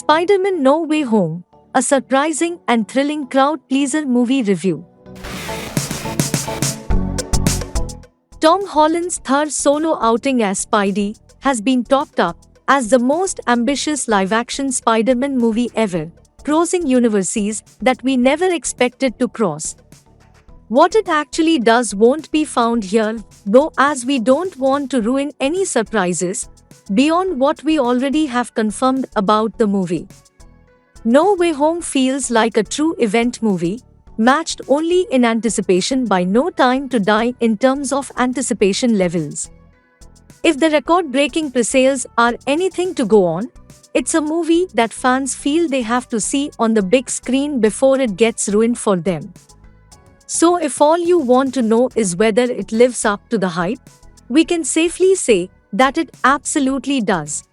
Spider-Man No Way Home, a surprising and thrilling crowd-pleaser movie review. Tom Holland's third solo outing as Spidey has been talked up as the most ambitious live-action Spider-Man movie ever, crossing universes that we never expected to cross. What it actually does won't be found here, though, as we don't want to ruin any surprises beyond what we already have confirmed about the movie. No Way Home feels like a true event movie, matched only in anticipation by No Time to Die in terms of anticipation levels. If the record-breaking pre-sales are anything to go on, it's a movie that fans feel they have to see on the big screen before it gets ruined for them. So if all you want to know is whether it lives up to the hype, we can safely say that it absolutely does.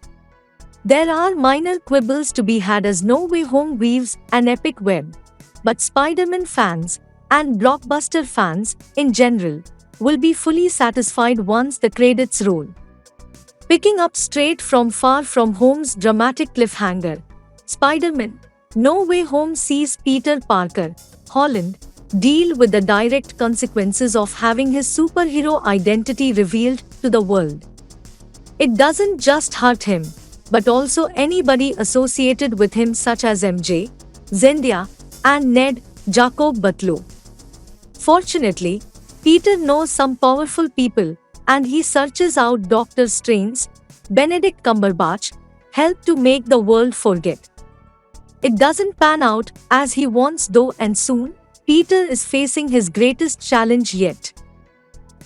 There are minor quibbles to be had as No Way Home weaves an epic web, but Spider-Man fans, and blockbuster fans in general, will be fully satisfied once the credits roll. Picking up straight from Far From Home's dramatic cliffhanger, Spider-Man No Way Home sees Peter Parker, Holland, deal with the direct consequences of having his superhero identity revealed to the world. It doesn't just hurt him, but also anybody associated with him such as MJ, Zendaya, and Ned, Jacob Butler. Fortunately, Peter knows some powerful people, and he searches out Doctor Strange, Benedict Cumberbatch, help to make the world forget. It doesn't pan out as he wants though, and soon, Peter is facing his greatest challenge yet.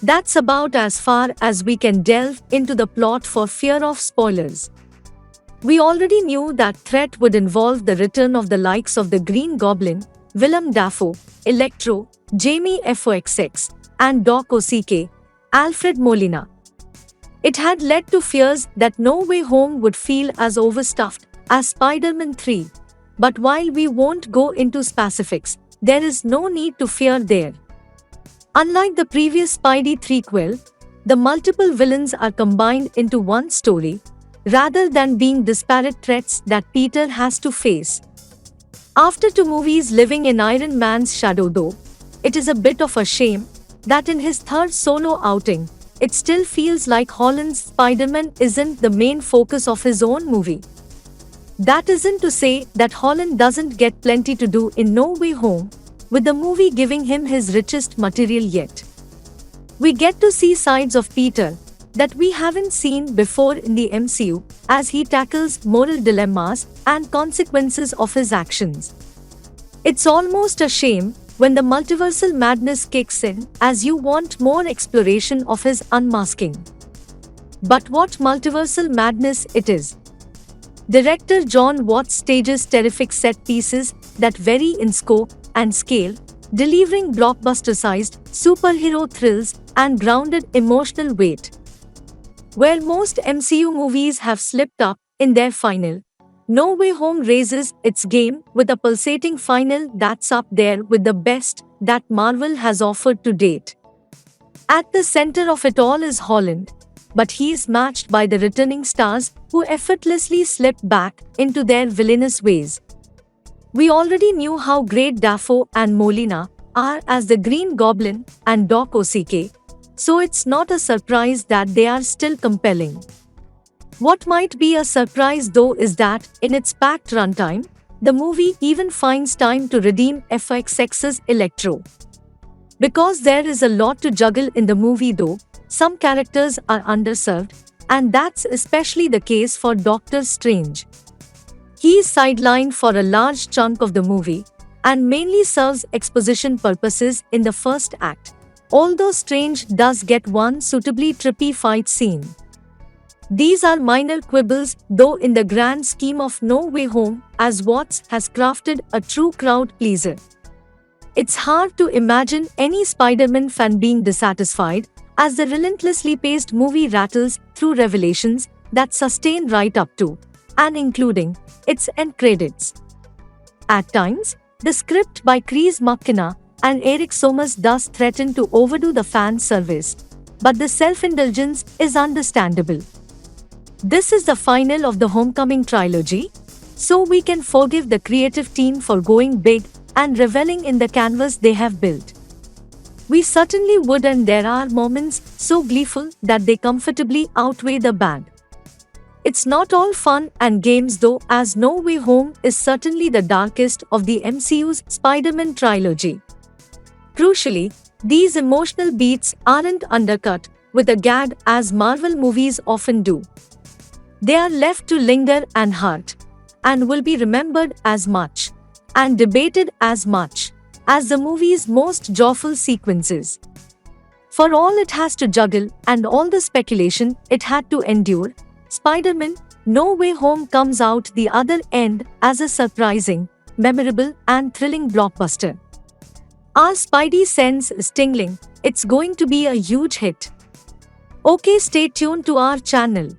That's about as far as we can delve into the plot for fear of spoilers. We already knew that threat would involve the return of the likes of the Green Goblin, Willem Dafoe, Electro, Jamie Foxx, and Doc Ock, Alfred Molina. It had led to fears that No Way Home would feel as overstuffed as Spider-Man 3. But while we won't go into specifics, there is no need to fear there. Unlike the previous Spidey threequel, the multiple villains are combined into one story, rather than being disparate threats that Peter has to face. After 2 movies living in Iron Man's shadow though, it is a bit of a shame that in his third solo outing, it still feels like Holland's Spider-Man isn't the main focus of his own movie. That isn't to say that Holland doesn't get plenty to do in No Way Home, with the movie giving him his richest material yet. We get to see sides of Peter that we haven't seen before in the MCU, as he tackles moral dilemmas and consequences of his actions. It's almost a shame when the multiversal madness kicks in, as you want more exploration of his unmasking. But what multiversal madness it is! Director John Watts stages terrific set pieces that vary in scope and scale, delivering blockbuster-sized superhero thrills and grounded emotional weight. Where most MCU movies have slipped up in their final, No Way Home raises its game with a pulsating final that's up there with the best that Marvel has offered to date. At the center of it all is Holland, but he is matched by the returning stars who effortlessly slip back into their villainous ways. We already knew how great Dafoe and Molina are as the Green Goblin and Doc Ock, so it's not a surprise that they are still compelling. What might be a surprise though is that, in its packed runtime, the movie even finds time to redeem FXX's Electro. Because there is a lot to juggle in the movie though, some characters are underserved, and that's especially the case for Doctor Strange. He is sidelined for a large chunk of the movie, and mainly serves exposition purposes in the first act, although Strange does get one suitably trippy fight scene. These are minor quibbles, though in the grand scheme of No Way Home, as Watts has crafted a true crowd pleaser. It's hard to imagine any Spider-Man fan being dissatisfied, as the relentlessly paced movie rattles through revelations that sustain right up to, and including, its end credits. At times, the script by Chris McKenna and Eric Sommers does threaten to overdo the fan service, but the self-indulgence is understandable. This is the final of the Homecoming trilogy, so we can forgive the creative team for going big and reveling in the canvas they have built. We certainly would, and there are moments so gleeful that they comfortably outweigh the bad. It's not all fun and games though, as No Way Home is certainly the darkest of the MCU's Spider-Man trilogy. Crucially, these emotional beats aren't undercut with a gag as Marvel movies often do. They are left to linger and hurt, and will be remembered as much, and debated as much, as the movie's most joyful sequences. For all it has to juggle and all the speculation it had to endure, Spider-Man: No Way Home comes out the other end as a surprising, memorable, and thrilling blockbuster. Our Spidey sense is tingling, it's going to be a huge hit. Okay, stay tuned to our channel.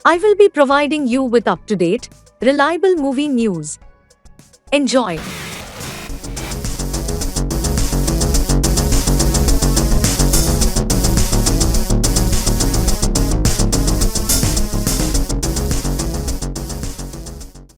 I will be providing you with up-to-date, reliable movie news. Enjoy!